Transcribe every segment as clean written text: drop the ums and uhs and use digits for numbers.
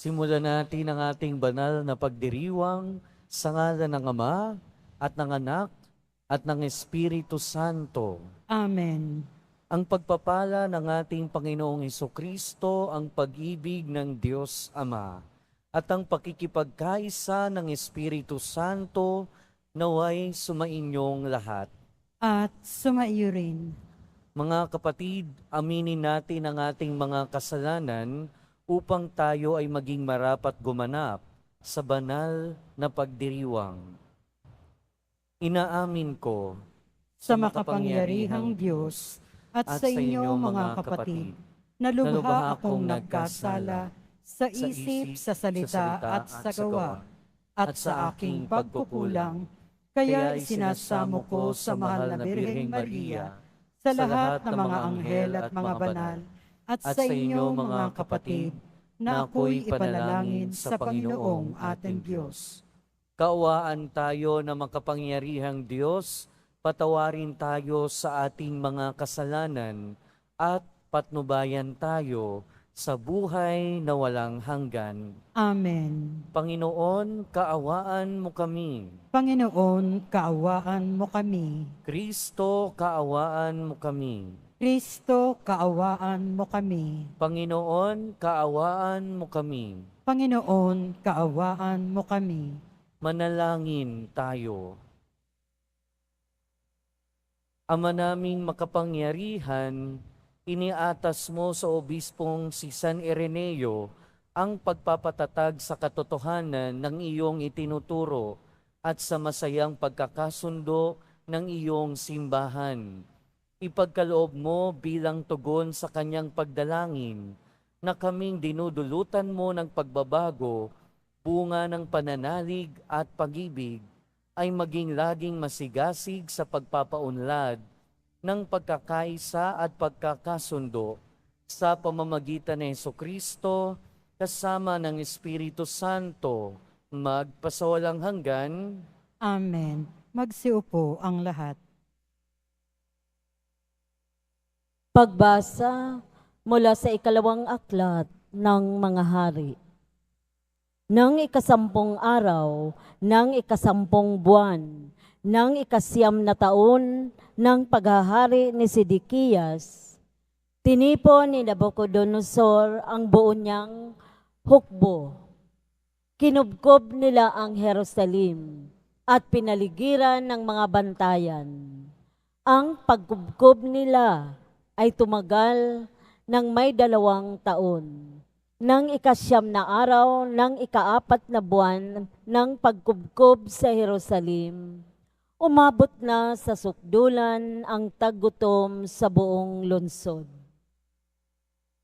Simulan natin ang ating banal na pagdiriwang sa ngalan ng Ama at ng Anak at ng Espiritu Santo. Amen. Ang pagpapala ng ating Panginoong Hesukristo, ang pag-ibig ng Diyos Ama, at ang pakikipagkaisa ng Espiritu Santo naway sumainyong lahat. At sumaiyo rin. Mga kapatid, aminin natin ang ating mga kasalanan upang tayo ay maging marapat gumanap sa banal na pagdiriwang. Inaamin ko Sa makapangyarihang Diyos at sa inyo mga kapatid, na lubha akong nagkasala sa isip, sa salita at sa gawa, at sa aking pagkukulang. Kaya isinasamo ko sa mahal na Birheng Maria, sa lahat ng mga anghel at mga banal, at sa inyo mga kapatid, na ako'y ipanalangin sa Panginoong ating Diyos. Kaawaan tayo na makapangyarihang Diyos, patawarin tayo sa ating mga kasalanan at patnubayan tayo sa buhay na walang hanggan. Amen. Panginoon, kaawaan mo kami. Panginoon, kaawaan mo kami. Kristo, kaawaan mo kami. Kristo, kaawaan mo kami. Panginoon, kaawaan mo kami. Panginoon, kaawaan mo kami. Manalangin tayo. Ama naming makapangyarihan, iniatas mo sa obispong si San Ireneo ang pagpapatatag sa katotohanan ng iyong itinuturo at sa masayang pagkakasundo ng iyong simbahan. Ipagkaloob mo bilang tugon sa kanyang pagdalangin na kaming dinudulutan mo ng pagbabago, bunga ng pananalig at pag-ibig, ay maging laging masigasig sa pagpapaunlad ng pagkakaisa at pagkakasundo sa pamamagitan ni Hesukristo kasama ng Espiritu Santo, magpasawalang hanggan. Amen. Magsiupo ang lahat. Pagbasa mula sa ikalawang aklat ng mga hari. Nang ikasampung araw, nang ikasampung buwan, nang ikasyam na taon ng paghahari ni Sidikiyas, tinipon ni Nabucodonosor ang buo niyang hukbo. Kinubkob nila ang Jerusalem at pinaligiran ng mga bantayan. Ang pagkubkob nila ay tumagal ng may 2 taon. Nang ikasyam na araw, nang ikaapat na buwan ng pagkubkob sa Jerusalem, umabot na sa sukdulan ang taggutom sa buong lungsod.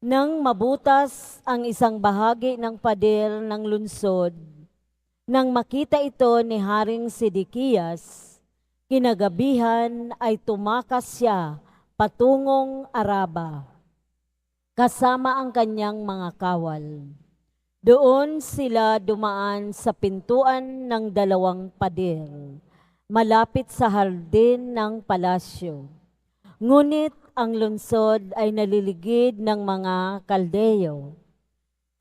Nang mabutas ang isang bahagi ng pader ng lungsod, nang makita ito ni Haring Sidikiyas, kinagabihan ay tumakas siya patungong Araba, kasama ang kanyang mga kawal. Doon sila dumaan sa pintuan ng 2 pader, malapit sa hardin ng palasyo. Ngunit ang lungsod ay naliligid ng mga Kaldeyo.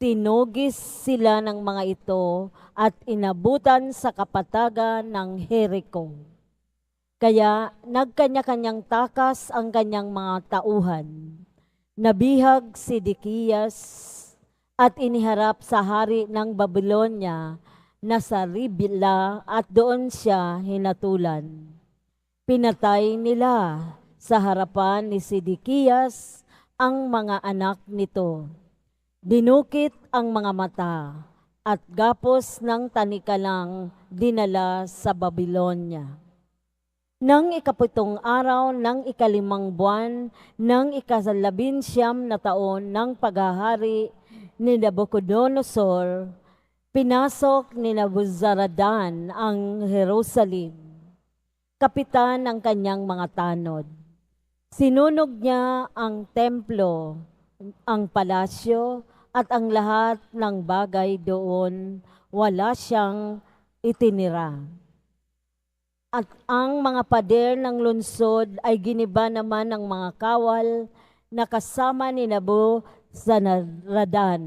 Tinugis sila ng mga ito at inabutan sa kapatagan ng Jericho. Kaya nagkanya-kanyang takas ang kanyang mga tauhan. Nabihag si Sidikiyas at iniharap sa hari ng Babylonia na sa Ribla at doon siya hinatulan. Pinatay nila sa harapan ni Sidikiyas ang mga anak nito. Dinukit ang mga mata at gapos ng tanikalang dinala sa Babylonia. Nang ikapitong araw ng ikalimang buwan ng ika-19 na taon ng paghahari ni Nabucodonosor, pinasok ni Nebuzaradan ang Jerusalem, kapitan ng kanyang mga tanod. Sinunog niya ang templo, ang palasyo at ang lahat ng bagay doon, wala siyang itinira. At ang mga pader ng lungsod ay giniba naman ng mga kawal na kasama ni Nebuzaradan.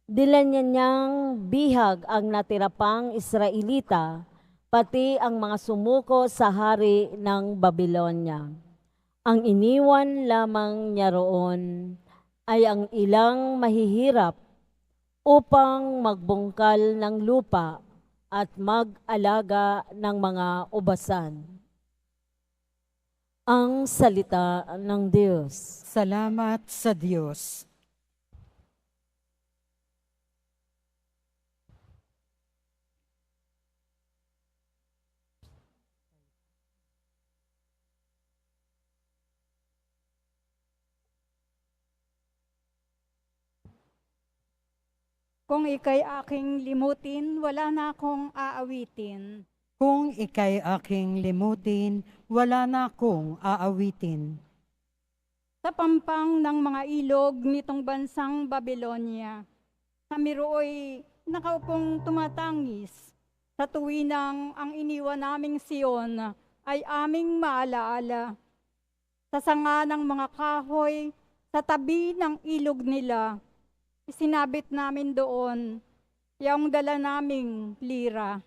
Dila niya niyang bihag ang natira pang Israelita, pati ang mga sumuko sa hari ng Babylonia. Ang iniwan lamang niya roon ay ang ilang mahihirap upang magbungkal ng lupa at mag-alaga ng mga ubasan. Ang salita ng Diyos. Salamat sa Diyos. Kung ika'y aking limutin, wala na akong aawitin. Kung ika'y aking limutin, wala na akong aawitin. Sa pampang ng mga ilog nitong bansang Babylonia, kami rooy nakaupong tumatangis. Sa tuwinang ang iniwan naming Sion ay aming maalaala. Sa sanga ng mga kahoy, sa tabi ng ilog nila, isinabit namin doon yung dala naming lira.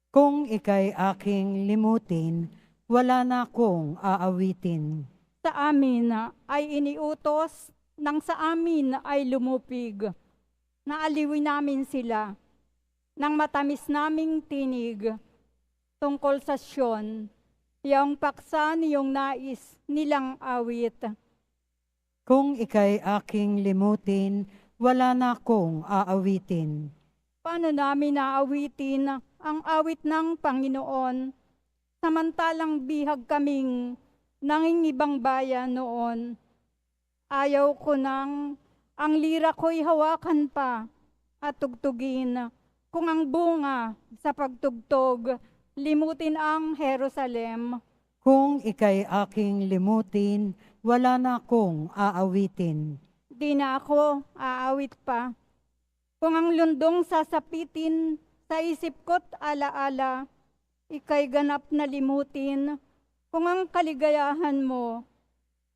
Kung ika'y aking limutin, wala na akong aawitin. Sa amin ay iniutos, nang sa amin ay lumupig. Naaliwin namin sila, nang matamis naming tinig, tungkol sa Siyon, yung paksa niyong nais nilang awit. Kung ika'y aking limutin, wala na akong aawitin. Paano namin naawitin ang awit ng Panginoon, samantalang bihag kaming nangingibang bayan noon? Ayaw ko nang ang lira ko'y hawakan pa at tugtugin, kung ang bunga sa pagtugtog, limutin ang Jerusalem. Kung ika'y aking limutin, wala na akong aawitin. Di na ako aawit pa. Kung ang lundong sasapitin sa isip ko't alaala, ika'y ganap na limutin. Kung ang kaligayahan mo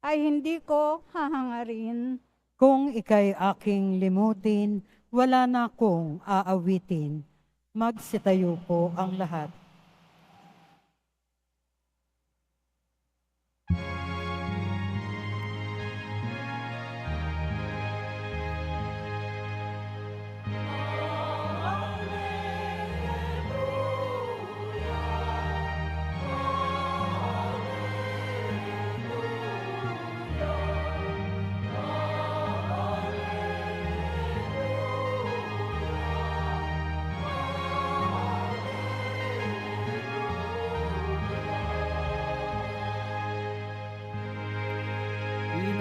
ay hindi ko hahangarin. Kung ika'y aking limutin, wala na akong aawitin. Magsitayo po ang lahat.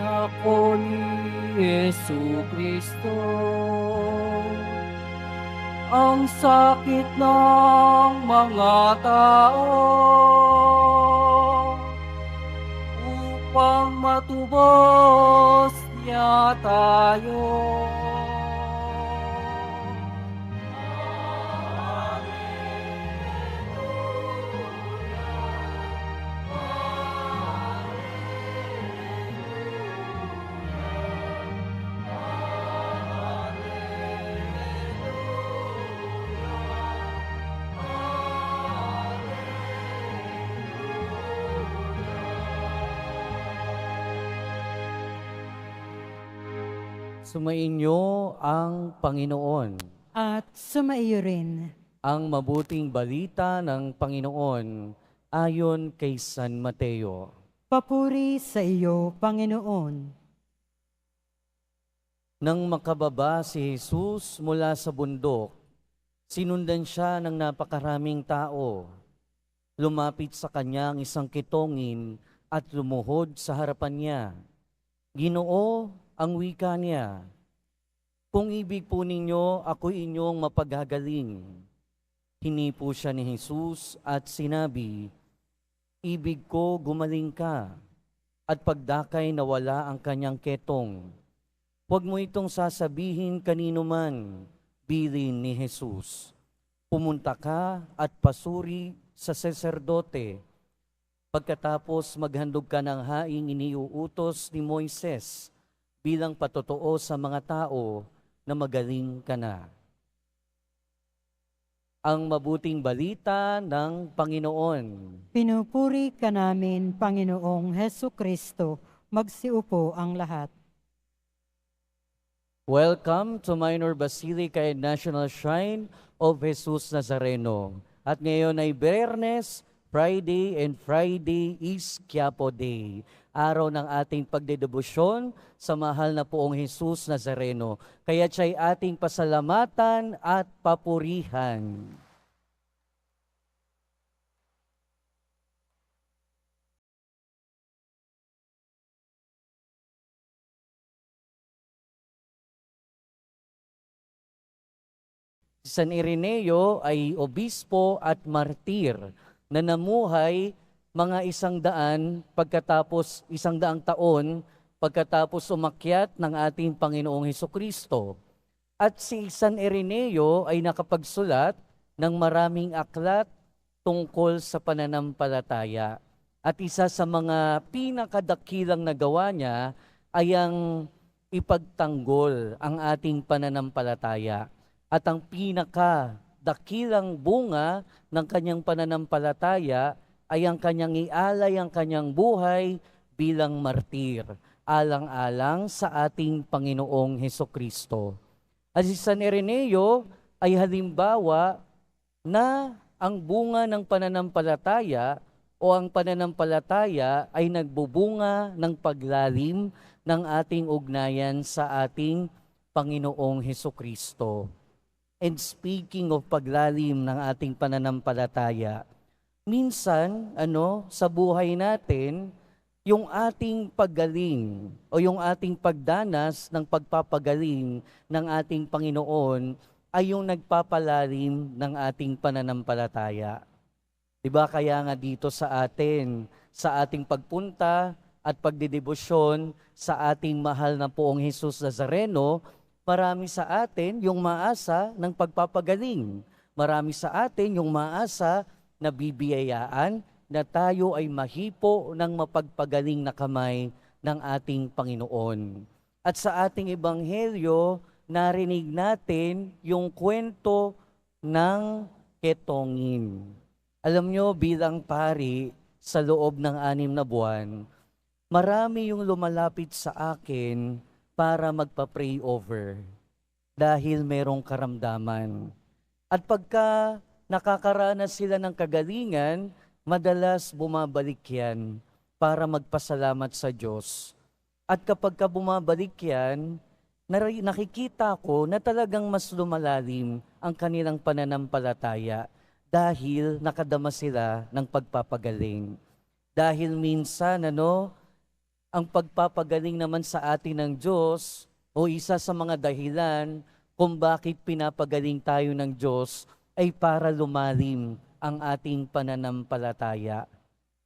Ako ni Yesu Kristo, ang sakit ng mga tao, upang matubos niya tayo. Sumainyo ang Panginoon. At sumaiyo rin. Ang mabuting balita ng Panginoon ayon kay San Mateo. Papuri sa iyo, Panginoon. Nang makababa si Jesus mula sa bundok, sinundan siya ng napakaraming tao. Lumapit sa kanya ang isang kitongin at lumuhod sa harapan niya. Ginoo, ang wika niya, kung ibig po ninyo, ako'y inyong mapagagaling. Hinipo siya ni Jesus at sinabi, ibig ko gumaling ka, at pagdakay nawala ang kanyang ketong. Huwag mo itong sasabihin kanino man, bilin ni Jesus. Pumunta ka at pasuri sa saserdote. Pagkatapos maghandog ka ng haing iniuutos ni Moises, bilang patotoo sa mga tao na magaling ka na. Ang mabuting balita ng Panginoon. Pinupuri ka namin, Panginoong Hesu Kristo. Magsiupo ang lahat. Welcome to Minor Basilica and National Shrine of Jesus Nazareno. At ngayon ay Biyernes, Friday, and Friday is Quiapo Day. Araw ng ating pagdedebosyon sa mahal na poong Jesus Nazareno. Kaya siya'y ating pasalamatan at papurihan. Si San Ireneo ay obispo at martir na namuhay mga 100 pagkatapos 100 taon pagkatapos umakyat ng ating Panginoong Hesukristo. At si San Ireneo ay nakapagsulat ng maraming aklat tungkol sa pananampalataya. At isa sa mga pinakadakilang nagawa niya ay ang ipagtanggol ang ating pananampalataya. At ang pinakadakilang bunga ng kanyang pananampalataya ay ang kanyang ialay ang kanyang buhay bilang martir, alang-alang sa ating Panginoong Hesukristo. At si San Ireneo ay halimbawa na ang bunga ng pananampalataya o ang pananampalataya ay nagbubunga ng paglalim ng ating ugnayan sa ating Panginoong Hesukristo. And speaking of paglalim ng ating pananampalataya, minsan, sa buhay natin, yung ating paggaling o yung ating pagdanas ng pagpapagaling ng ating Panginoon ay yung nagpapalalim ng ating pananampalataya. Diba kaya nga dito sa atin, sa ating pagpunta at pagdedebosyon sa ating mahal na poong Jesus Nazareno, marami sa atin yung maasa ng pagpapagaling. Marami sa atin yung maasa na bibiyayaan na tayo ay mahipo ng mapagpagaling na kamay ng ating Panginoon. At sa ating ebanghelyo, narinig natin yung kwento ng ketongin. Alam nyo, bilang pari sa loob ng 6 na buwan, marami yung lumalapit sa akin para magpa-pray over dahil merong karamdaman. At pagka nakakaranas sila ng kagalingan, madalas bumabalik yan para magpasalamat sa Diyos. At kapag bumabalik yan, nakikita ko na talagang mas lumalalim ang kanilang pananampalataya dahil nakadama sila ng pagpapagaling. Dahil minsan, ang pagpapagaling naman sa atin ng Diyos o isa sa mga dahilan kung bakit pinapagaling tayo ng Diyos ay para lumalim ang ating pananampalataya.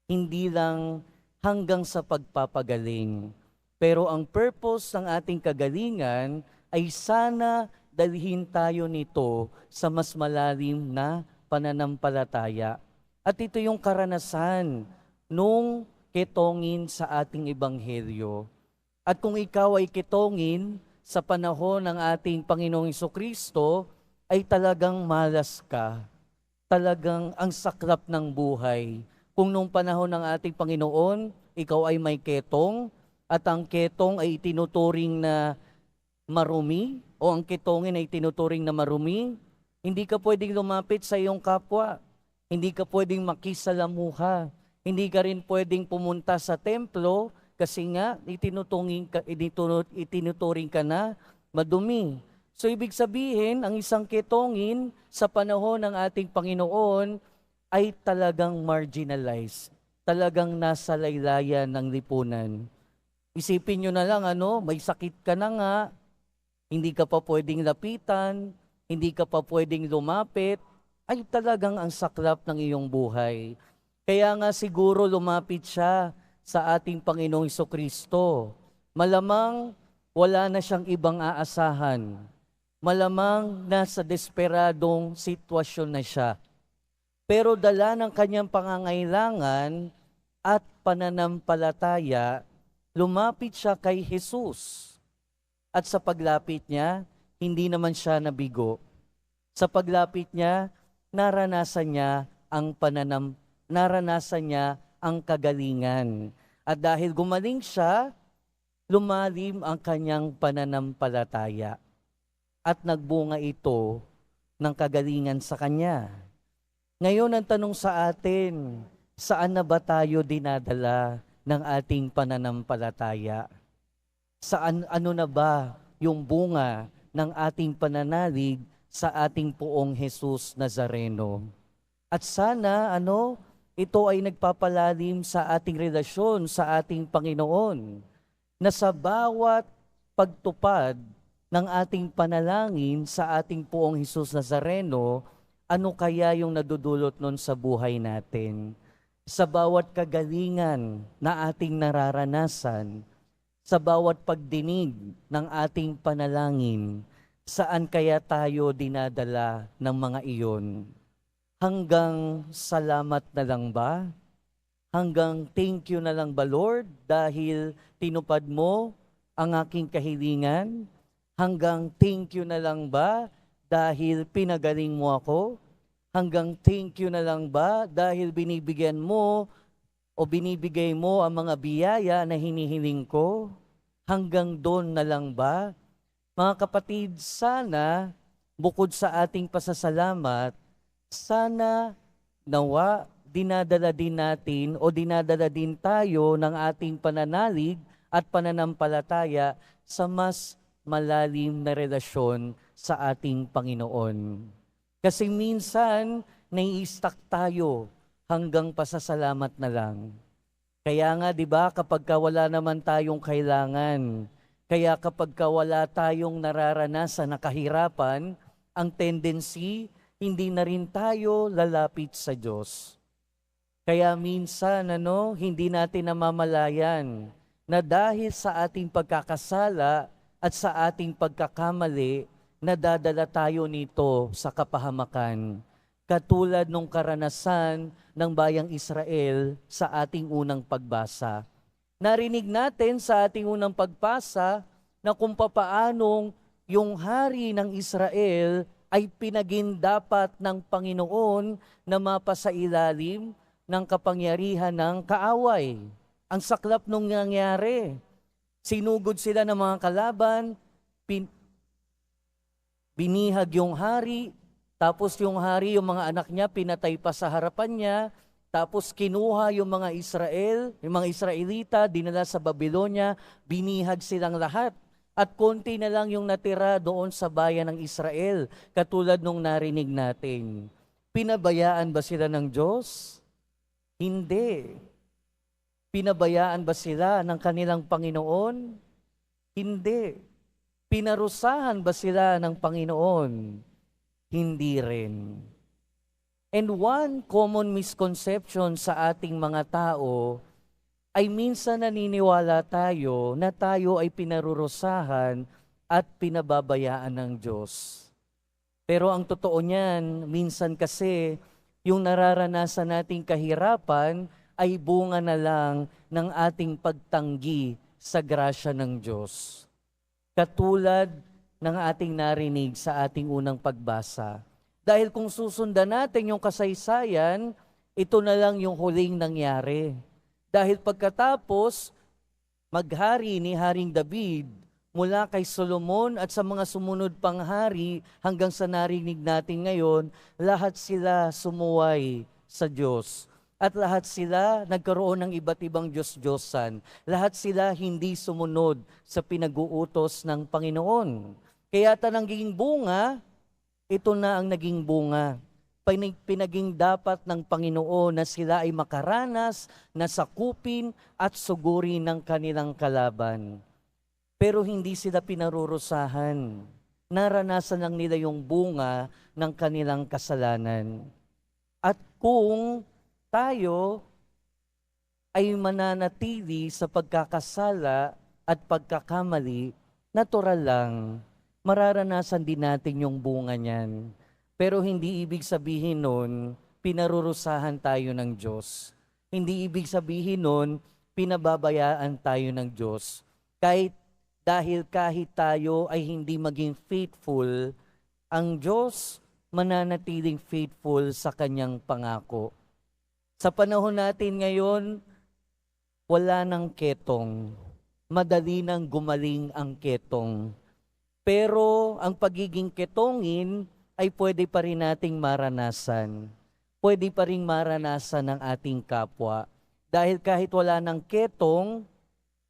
Hindi lang hanggang sa pagpapagaling. Pero ang purpose ng ating kagalingan ay sana dalhin tayo nito sa mas malalim na pananampalataya. At ito yung karanasan nung ketongin sa ating ebanghelyo. At kung ikaw ay ketongin sa panahon ng ating Panginoong Hesukristo, ay talagang malas ka. Talagang ang saklap ng buhay. Kung nung panahon ng ating Panginoon, ikaw ay may ketong, at ang ketong ay tinuturing na marumi, o ang ketongin ay tinuturing na marumi, hindi ka pwedeng lumapit sa iyong kapwa. Hindi ka pwedeng makisalamuha. Hindi ka rin pwedeng pumunta sa templo kasi nga itinuturing ka na madumi. So ibig sabihin, ang isang ketongin sa panahon ng ating Panginoon ay talagang marginalized. Talagang nasa laylayan ng lipunan. Isipin nyo na lang, may sakit ka na nga, hindi ka pa pwedeng lapitan, hindi ka pa pwedeng lumapit, ay talagang ang saklap ng iyong buhay. Kaya nga siguro lumapit siya sa ating Panginoong Hesukristo. Malamang wala na siyang ibang aasahan. Malamang nasa desperadong sitwasyon na siya. Pero dala ng kanyang pangangailangan at pananampalataya, lumapit siya kay Jesus. At sa paglapit niya, hindi naman siya nabigo. Sa paglapit niya, naranasan niya ang kagalingan. At dahil gumaling siya, lumalim ang kanyang pananampalataya. At nagbunga ito ng kagalingan sa kanya. Ngayon ang tanong sa atin, saan na ba tayo dinadala ng ating pananampalataya? Ano na ba yung bunga ng ating pananalig sa ating Poong Jesus Nazareno? At sana ito ay nagpapalalim sa ating relasyon sa ating Panginoon, na sa bawat pagtupad ng ating panalangin sa ating Poong Jesus Nazareno, ano kaya yung nadudulot nun sa buhay natin? Sa bawat kagalingan na ating nararanasan, sa bawat pagdinig ng ating panalangin, saan kaya tayo dinadala ng mga iyon? Hanggang salamat na lang ba? Hanggang thank you na lang ba, Lord, dahil tinupad mo ang aking kahilingan? Hanggang thank you na lang ba dahil pinagaling mo ako? Hanggang thank you na lang ba dahil binibigyan mo o binibigay mo ang mga biyaya na hinihiling ko? Hanggang doon na lang ba? Mga kapatid, sana bukod sa ating pasasalamat, sana nawa dinadala din natin o dinadala din tayo ng ating pananalig at pananampalataya sa mas malalim na relasyon sa ating Panginoon. Kasi minsan, nai-stuck tayo hanggang pasasalamat na lang. Kaya nga, di ba, kapag wala naman tayong kailangan, kaya kapag wala tayong nararanasan na kahirapan, ang tendency, hindi na rin tayo lalapit sa Diyos. Kaya minsan, hindi natin namamalayan na dahil sa ating pagkakasala at sa ating pagkakamali, nadadala tayo nito sa kapahamakan. Katulad nung karanasan ng bayang Israel sa ating unang pagbasa. Narinig natin sa ating unang pagbasa na kung papaanong yung hari ng Israel ay pinagindapat ng Panginoon na mapasailalim ng kapangyarihan ng kaaway. Ang saklap nung nangyari. Sinugod sila ng mga kalaban, binihag yung hari, tapos yung hari, yung mga anak niya, pinatay pa sa harapan niya, tapos kinuha yung mga Israelita, dinala sa Babylonia, binihag silang lahat. At konti na lang yung natira doon sa bayan ng Israel, katulad nung narinig natin. Pinabayaan ba sila ng Diyos? Hindi. Pinabayaan ba sila ng kanilang Panginoon? Hindi. Pinarusahan ba sila ng Panginoon? Hindi rin. And one common misconception sa ating mga tao ay minsan naniniwala tayo na tayo ay pinarurusahan at pinababayaan ng Diyos. Pero ang totoo niyan, minsan kasi yung nararanasan nating kahirapan ay bunga na lang ng ating pagtanggi sa grasya ng Diyos. Katulad ng ating narinig sa ating unang pagbasa. Dahil kung susundan natin yung kasaysayan, ito na lang yung huling nangyari. Dahil pagkatapos, maghari ni Haring David, mula kay Solomon at sa mga sumunod pang hari hanggang sa narinig natin ngayon, lahat sila sumuway sa Diyos. At lahat sila nagkaroon ng iba't ibang Diyos-Diyosan. Lahat sila hindi sumunod sa pinag-uutos ng Panginoon. Kaya naging bunga, ito na ang naging bunga. Pinaging dapat ng Panginoon na sila ay makaranas, nasakupin at sugurin ng kanilang kalaban. Pero hindi sila pinarurusahan. Naranasan lang nila yung bunga ng kanilang kasalanan. At kung tayo ay mananatili sa pagkakasala at pagkakamali, natural lang, mararanasan din natin yung bunga niyan. Pero hindi ibig sabihin nun, pinarurusahan tayo ng Diyos. Hindi ibig sabihin nun, pinababayaan tayo ng Diyos. Kahit Dahil kahit tayo ay hindi maging faithful, ang Diyos mananatiling faithful sa kanyang pangako. Sa panahon natin ngayon, wala nang ketong. Madali nang gumaling ang ketong. Pero ang pagiging ketongin ay pwede pa rin nating maranasan. Pwede pa rin maranasan ng ating kapwa. Dahil kahit wala ng ketong,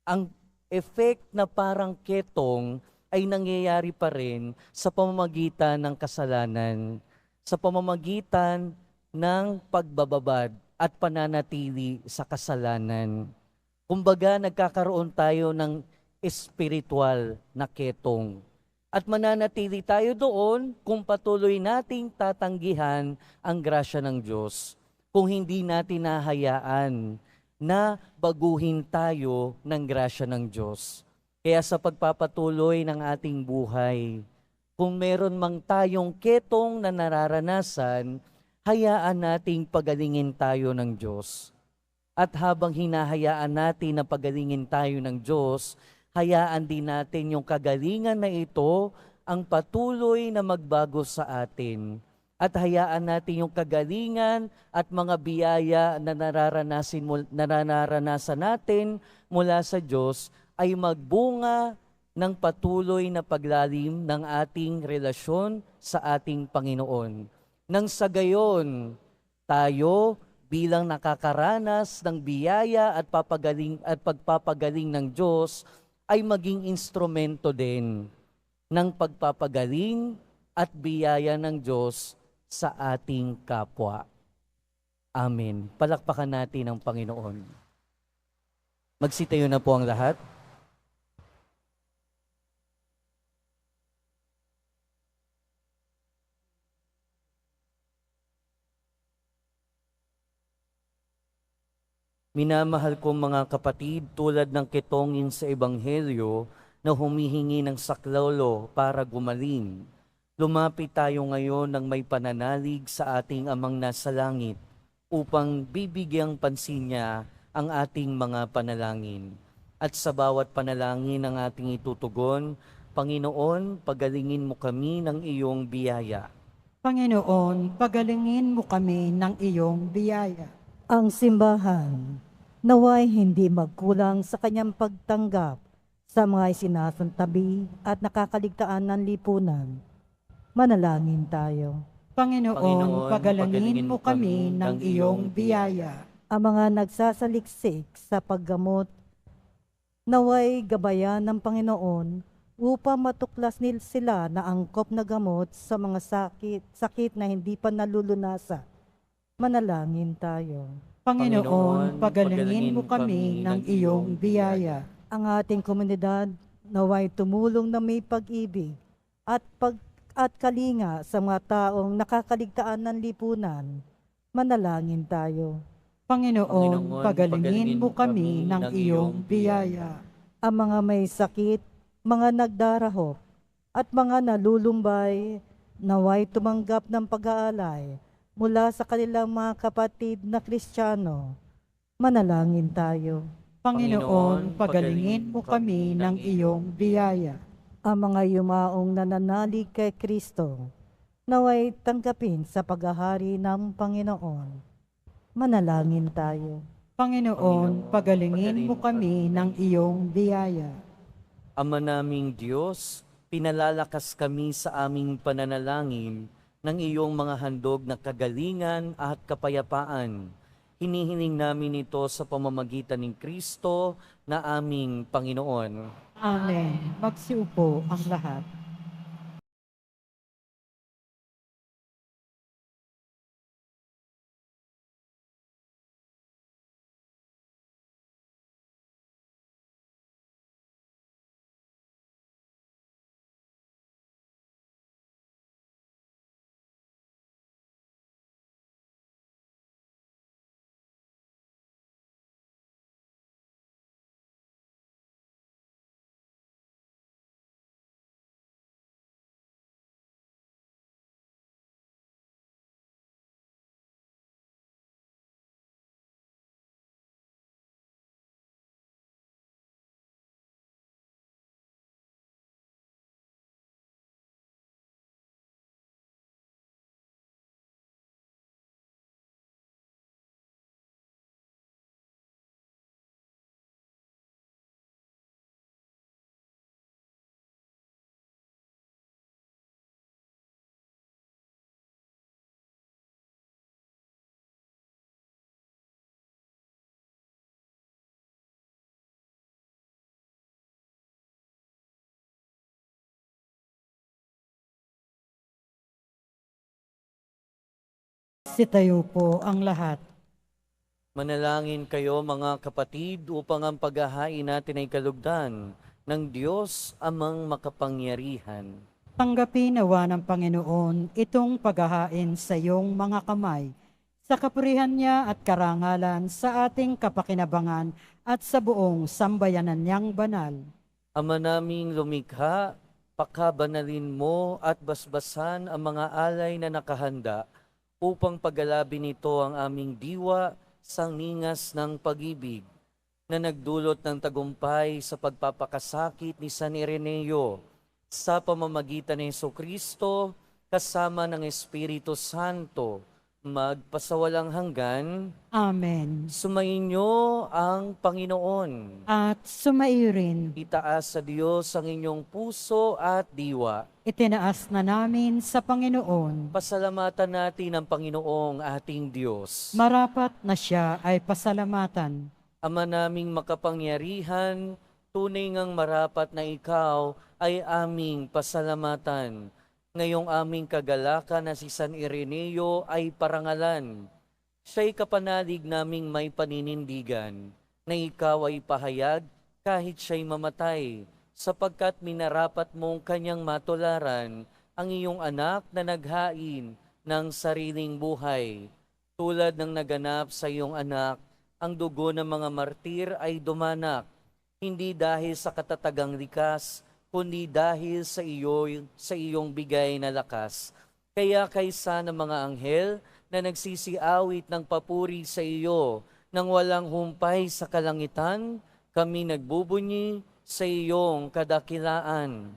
ang effect na parang ketong ay nangyayari pa rin sa pamamagitan ng kasalanan, sa pamamagitan ng pagbababad at pananatili sa kasalanan. Kumbaga, nagkakaroon tayo ng espiritual na ketong. At mananatili tayo doon kung patuloy nating tatanggihan ang grasya ng Diyos. Kung hindi natin nahayaan na baguhin tayo ng grasya ng Diyos. Kaya sa pagpapatuloy ng ating buhay, kung meron mang tayong ketong na nararanasan, hayaan nating pagalingin tayo ng Diyos. At habang hinahayaan natin na pagalingin tayo ng Diyos, hayaan din natin yung kagalingan na ito ang patuloy na magbago sa atin. At hayaan natin yung kagalingan at mga biyaya na nararanasan natin mula sa Diyos ay magbunga ng patuloy na paglalim ng ating relasyon sa ating Panginoon. Nang sa gayon, tayo bilang nakakaranas ng biyaya at pagpapagaling ng Diyos ay maging instrumento din ng pagpapagaling at biyaya ng Diyos sa ating kapwa. Amen. Palakpakan natin ang Panginoon. Magsitayo na po ang lahat. Minamahal kong mga kapatid, tulad ng ketongin sa Ebanghelyo na humihingi ng saklolo para gumaling, lumapit tayo ngayon ng may pananalig sa ating Amang nasa langit upang bibigyang pansin niya ang ating mga panalangin. At sa bawat panalangin ang ating itutugon, Panginoon, pagalingin mo kami ng iyong biyaya. Panginoon, pagalingin mo kami ng iyong biyaya. Ang simbahan naway hindi magkulang sa kanyang pagtanggap sa mga isinasantabi at nakakaligtaan ng lipunan. Manalangin tayo. Panginoon, pagalingin mo kami ng iyong biyaya. Ang mga nagsasaliksik sa paggamot, naway gabayan ng Panginoon upang matuklas sila na angkop na gamot sa mga sakit na hindi pa nalulunasa. Manalangin tayo. Panginoon, pagalingin mo kami ng iyong biyaya. Ang ating komunidad naway tumulong na may pag-ibig at kalinga sa mga taong nakakaligtaan ng lipunan. Manalangin tayo. Panginoon, pagalingin mo kami ng iyong biyaya. Ang mga may sakit, mga nagdarahop, at mga nalulumbay, naway tumanggap ng pag-aalay mula sa kanilang mga kapatid na Kristiyano. Manalangin tayo. Panginoon, pagalingin mo kami ng iyong biyaya. Ang mga yumaong nananalig kay Kristo, naway tanggapin sa paghahari ng Panginoon. Manalangin tayo. Panginoon, pagalingin mo kami ng iyong biyaya. Ama naming Diyos, pinalalakas kami sa aming pananalangin ng iyong mga handog na kagalingan at kapayapaan. Hinihiling namin ito sa pamamagitan ng Kristo na aming Panginoon. Amen. Magsiupo ang lahat. Magsitayo po ang lahat. Manalangin kayo mga kapatid upang ang paghahain natin ay kalugdan ng Diyos amang makapangyarihan. Tanggapin nawa ng Panginoon itong paghahain sa iyong mga kamay, sa kapurihan niya at karangalan sa ating kapakinabangan at sa buong sambayanan niyang banal. Ama naming lumikha, pakabanalin mo at basbasan ang mga alay na nakahanda upang pagalabi nito ang aming diwa sa ningas ng pag-ibig na nagdulot ng tagumpay sa pagpapakasakit ni San Ireneo sa pamamagitan ni Jesucristo kasama ng Espiritu Santo magpasawalang hanggan. Amen. Sumainyo ang Panginoon. At sumairin, Itaas sa Diyos ang inyong puso at diwa. itinaas na namin sa Panginoon. Pasalamatan natin ang Panginoong ating Diyos. Marapat na siya ay pasalamatan. Ama naming makapangyarihan, tunay ngang marapat na ikaw ay aming pasalamatan. Ngayong aming kagalakan na si San Ireneo ay parangalan. Siya'y kapanalig naming may paninindigan, na ikaw ay pahayag kahit siya'y mamatay, sapagkat minarapat mong kanyang matularan ang iyong anak na naghain ng sariling buhay. Tulad ng naganap sa iyong anak, ang dugo ng mga martir ay dumanak, hindi dahil sa katatagang likas, kundi dahil sa iyong bigay na lakas. Kaya kaysa ng mga anghel na nagsisiawit ng papuri sa iyo, nang walang humpay sa kalangitan, kami nagbubunyi sa iyong kadakilaan.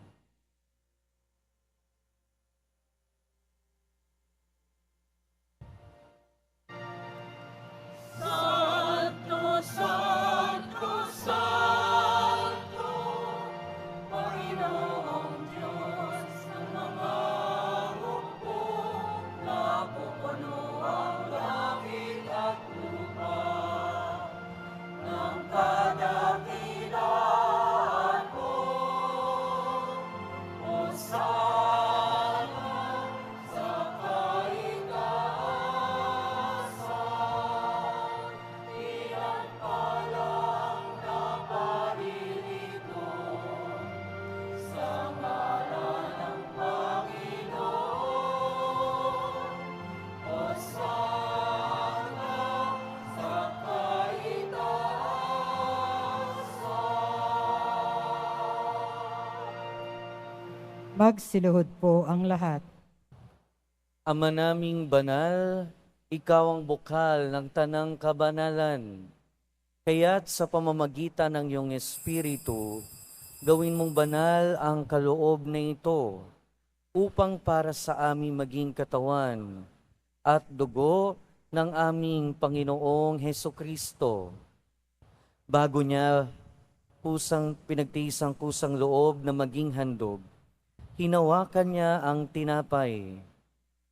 Magsiluhod po ang lahat. Ama naming banal, ikaw ang bukal ng tanang kabanalan. Kaya't sa pamamagitan ng iyong Espiritu, gawin mong banal ang kaloob na ito, upang para sa aming maging katawan at dugo ng aming Panginoong Hesukristo. Bago niya pinagtiisang kusang loob na maging handog, hinawakan niya ang tinapay,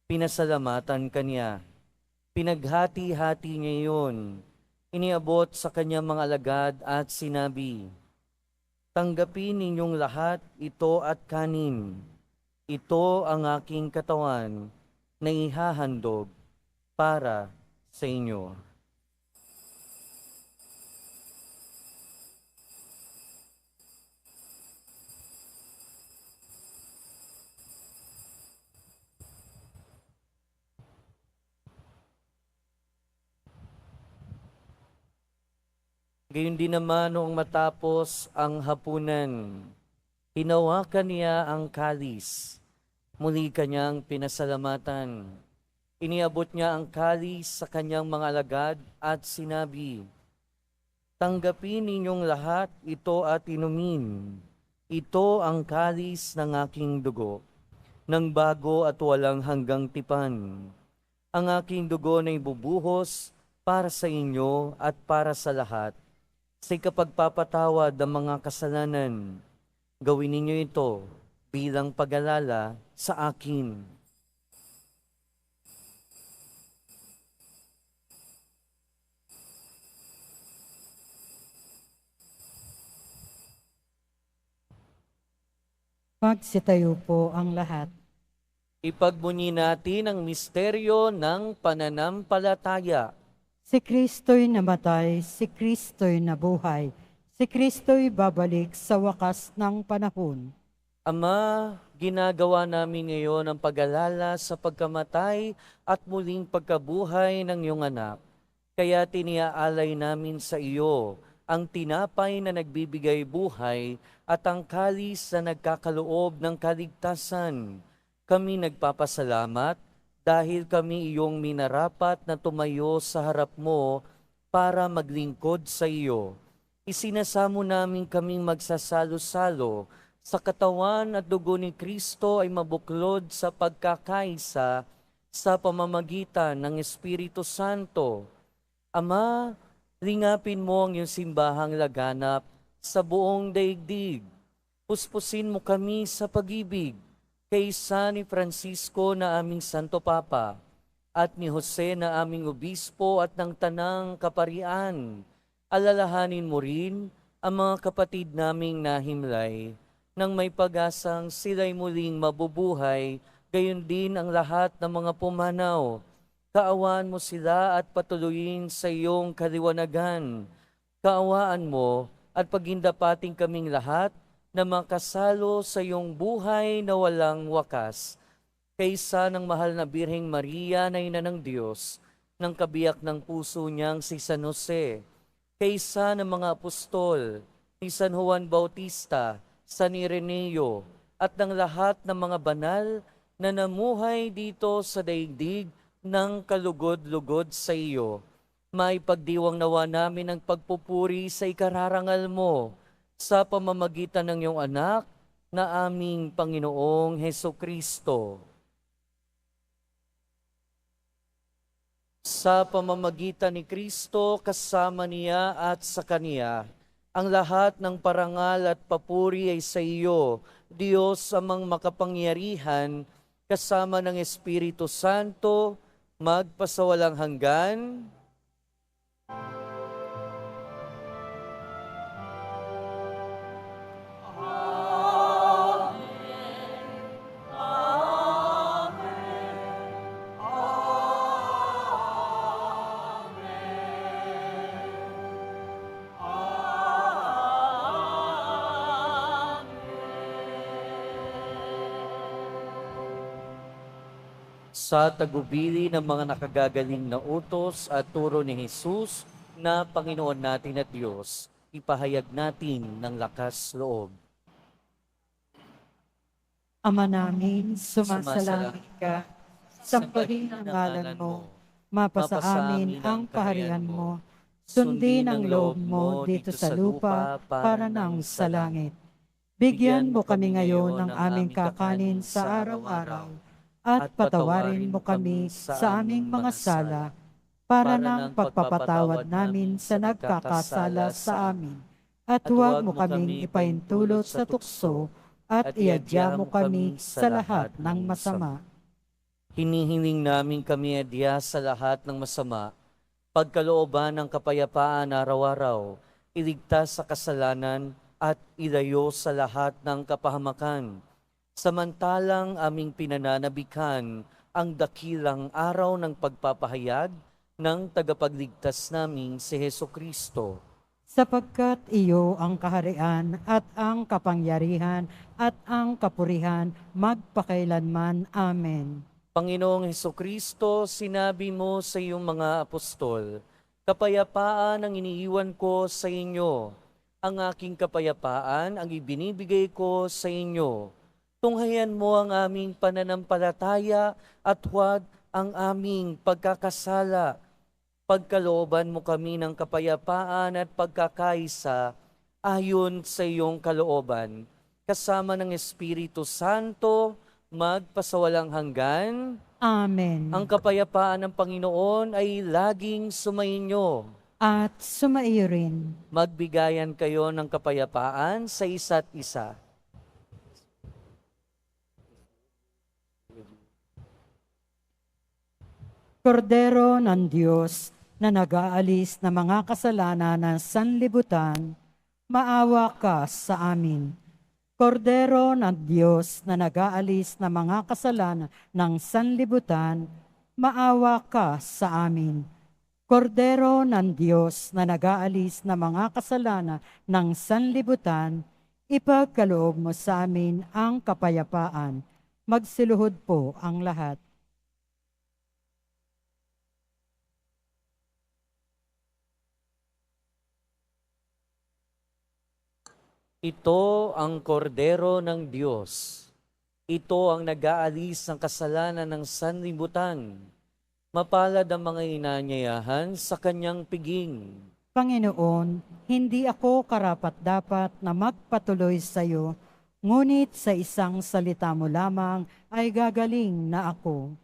pinasalamatan kanya, pinaghati-hati niya iyon, iniabot sa kanyang mga alagad at sinabi, "Tanggapin ninyong lahat ito at kanin. Ito ang aking katawan na ihahandog para sa inyo." Gayon din naman noong matapos ang hapunan, hinawakan niya ang kalis, muli kanyang pinasalamatan. Iniabot niya ang kalis sa kanyang mga alagad at sinabi, "Tanggapin ninyong lahat ito at inumin. Ito ang kalis ng aking dugo, ng bago at walang hanggang tipan. Ang aking dugo na ibubuhos para sa inyo at para sa lahat, sa ikapagpapatawad ng mga kasalanan. Gawin ninyo ito bilang pag-alala sa akin." Magsitayo po ang lahat. Ipagbunyi natin ang misteryo ng pananampalataya. Si Kristo'y namatay, si Kristo'y nabuhay, si Kristo'y babalik sa wakas ng panahon. Ama, ginagawa namin ngayon ang pag-alala sa pagkamatay at muling pagkabuhay ng iyong anak. Kaya tiniaalay namin sa iyo ang tinapay na nagbibigay buhay at ang kalis na nagkakaloob ng kaligtasan. Kami nagpapasalamat dahil kami iyong minarapat na tumayo sa harap mo para maglingkod sa iyo. Isinasamo namin kaming magsasalo-salo sa katawan at dugo ni Kristo ay mabuklod sa pagkakaisa sa pamamagitan ng Espiritu Santo. Ama, lingapin mo ang iyong simbahang laganap sa buong daigdig. Puspusin mo kami sa pag-ibig kaysa ni Francisco na aming Santo Papa at ni Jose na aming Obispo at ng Tanang Kaparian. Alalahanin mo rin ang mga kapatid naming nahimlay nang may pag-asang sila'y muling mabubuhay, gayon din ang lahat ng mga pumanaw. Kaawaan mo sila at patuloyin sa iyong kaliwanagan. Kaawaan mo at pagindapating kaming lahat na makasalo sa iyong buhay na walang wakas. Kaysa ng mahal na Birheng Maria na ina ng Diyos, ng kabiyak ng puso niyang si San Jose, kaysa ng mga apostol, ni San Juan Bautista, San Ireneo, at ng lahat ng mga banal na namuhay dito sa daigdig ng kalugod-lugod sa iyo. Maipagdiwang nawa namin ang pagpupuri sa ikararangal mo sa pamamagitan ng iyong anak na aming Panginoong Hesukristo. Sa pamamagitan ni Kristo, kasama niya at sa Kaniya, ang lahat ng parangal at papuri ay sa iyo, Diyos amang makapangyarihan, kasama ng Espiritu Santo, magpasawalang hanggan. Sa tagubili ng mga nakagagaling na utos at turo ni Jesus na Panginoon natin at Diyos, ipahayag natin ng lakas loob. Ama namin, sumasalangit ka, sambahin ang ngalan mo, mapasa amin ang kaharian mo, sundin ang loob mo dito sa lupa para nang sa langit. Bigyan mo kami ngayon ng aming kakanin sa araw-araw, at patawarin mo kami sa aming mga sala, para ng pagpapatawad namin sa nagkakasala sa amin. At huwag mo kaming ipaintulot sa tukso, at iadya mo kami sa lahat ng masama. Hinihiling namin kami adya sa lahat ng masama, pagkalooban ng kapayapaan araw-araw, iligtas sa kasalanan at ilayo sa lahat ng kapahamakan. Samantalang aming pinananabikan ang dakilang araw ng pagpapahayag ng tagapagligtas naming si Hesukristo. Sapagkat iyo ang kaharian at ang kapangyarihan at ang kapurihan magpakailanman. Amen. Panginoong Hesukristo, sinabi mo sa iyong mga apostol, kapayapaan ang iniiwan ko sa inyo. Ang aking kapayapaan ang ibinibigay ko sa inyo. Tunghayan mo ang aming pananampalataya at huwag ang aming pagkakasala. Pagkalooban mo kami ng kapayapaan at pagkakaisa ayon sa iyong kalooban. Kasama ng Espiritu Santo, magpasawalang hanggan. Amen. Ang kapayapaan ng Panginoon ay laging sumainyo. At sumaiyo rin. Magbigayan kayo ng kapayapaan sa isa't isa. Kordero ng Diyos na nag-aalis ng mga kasalanan ng sanlibutan, maawa ka sa amin. Kordero ng Diyos na nag-aalis ng mga kasalanan ng sanlibutan, maawa ka sa amin. Kordero ng Diyos na nag-aalis ng mga kasalanan ng sanlibutan, ipagkaloob mo sa amin ang kapayapaan. Magsiluhod po ang lahat. Ito ang kordero ng Diyos. Ito ang nag-aalis ng kasalanan ng sanlibutan. Mapalad ang mga inanyayahan sa kanyang piging. Panginoon, hindi ako karapat-dapat na magpatuloy sa iyo, ngunit sa isang salita mo lamang ay gagaling na ako.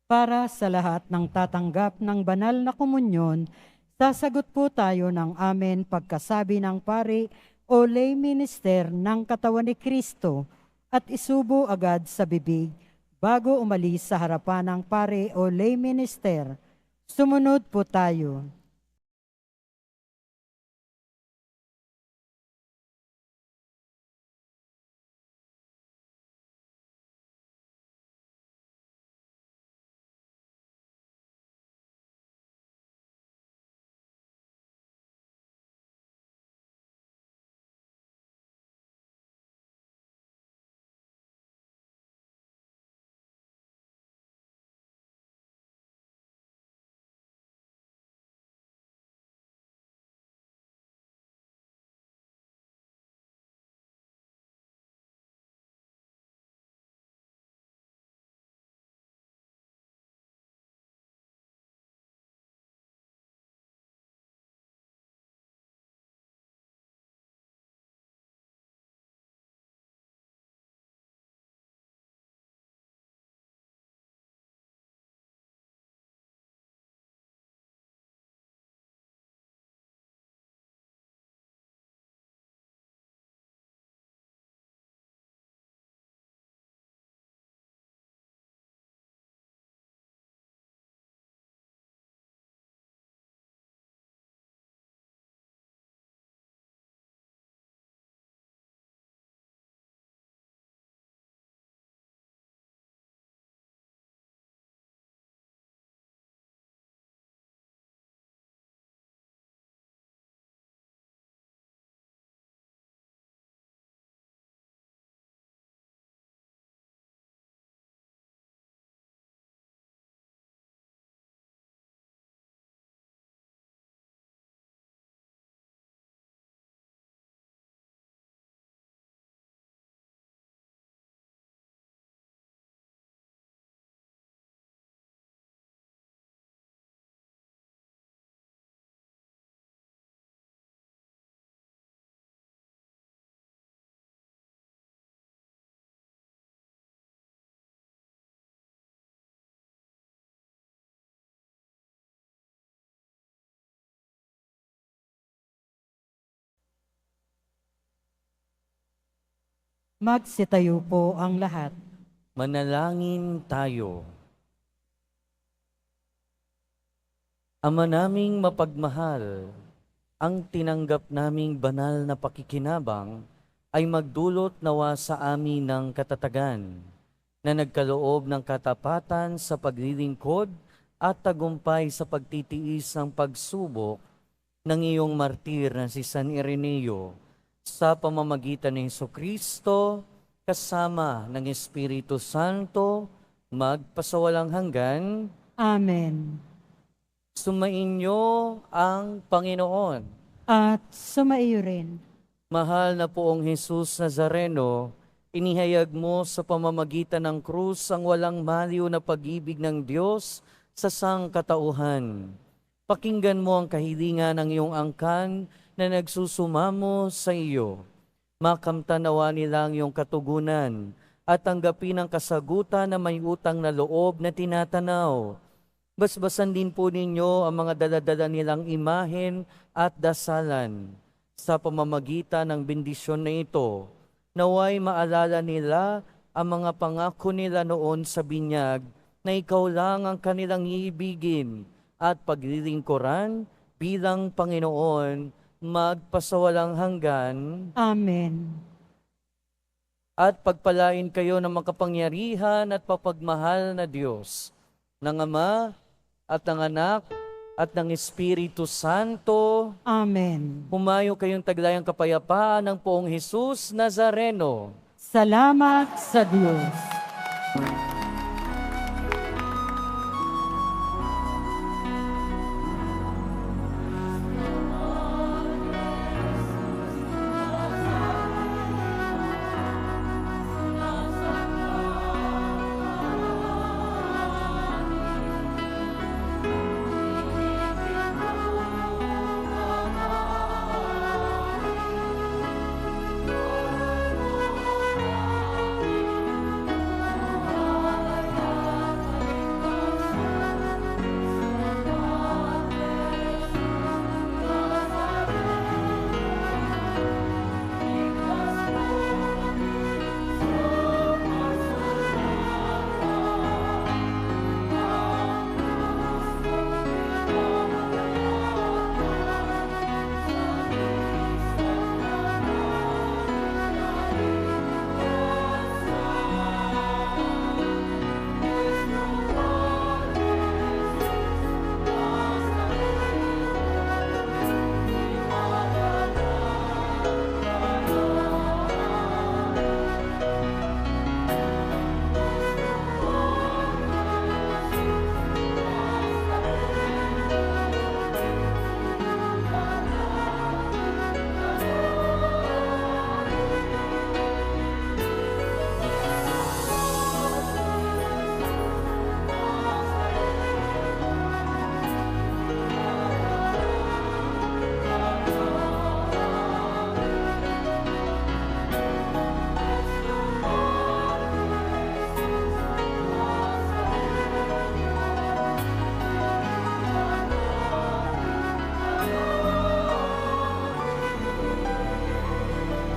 Para sa lahat ng tatanggap ng banal na komunyon, sasagot po tayo ng amen pagkasabi ng pari o lay minister ng katawan ni Kristo at isubo agad sa bibig bago umalis sa harapan ng pari o lay minister. Sumunod po tayo. Magsitayo po ang lahat. Manalangin tayo. Ama naming mapagmahal, ang tinanggap naming banal na pakikinabang ay magdulot nawa sa amin ng katatagan na nagkaloob ng katapatan sa paglilingkod at tagumpay sa pagtitiis ng pagsubok ng iyong martir na si San Ireneo sa pamamagitan ni Jesucristo kasama ng Espiritu Santo magpasawalang hanggan. Amen. Sumainyo ang Panginoon. At sumaiyo rin. Mahal na poong Jesus Nazareno, inihayag mo sa pamamagitan ng krus ang walang maliw na pag-ibig ng Diyos sa sangkatauhan. Pakinggan mo ang kahilingan ng iyong angkan na nagsusumamo sa iyo. Makamtanawa nila ang iyong katugunan at tanggapin ang kasagutan na may utang na loob na tinatanaw. Basbasan din po ninyo ang mga daladala nilang imahen at dasalan. Sa pamamagitan ng bendisyon na ito, naway maalala nila ang mga pangako nila noon sa binyag na ikaw lang ang kanilang iibigin at paglilingkuran bilang Panginoon magpasawalang hanggan. Amen. At pagpalain kayo ng makapangyarihan at papagmahal na Diyos, ng Ama at ng Anak at ng Espiritu Santo. Amen. Humayo kayong taglayang kapayapaan ng Poong Jesus Nazareno. Salamat sa Diyos.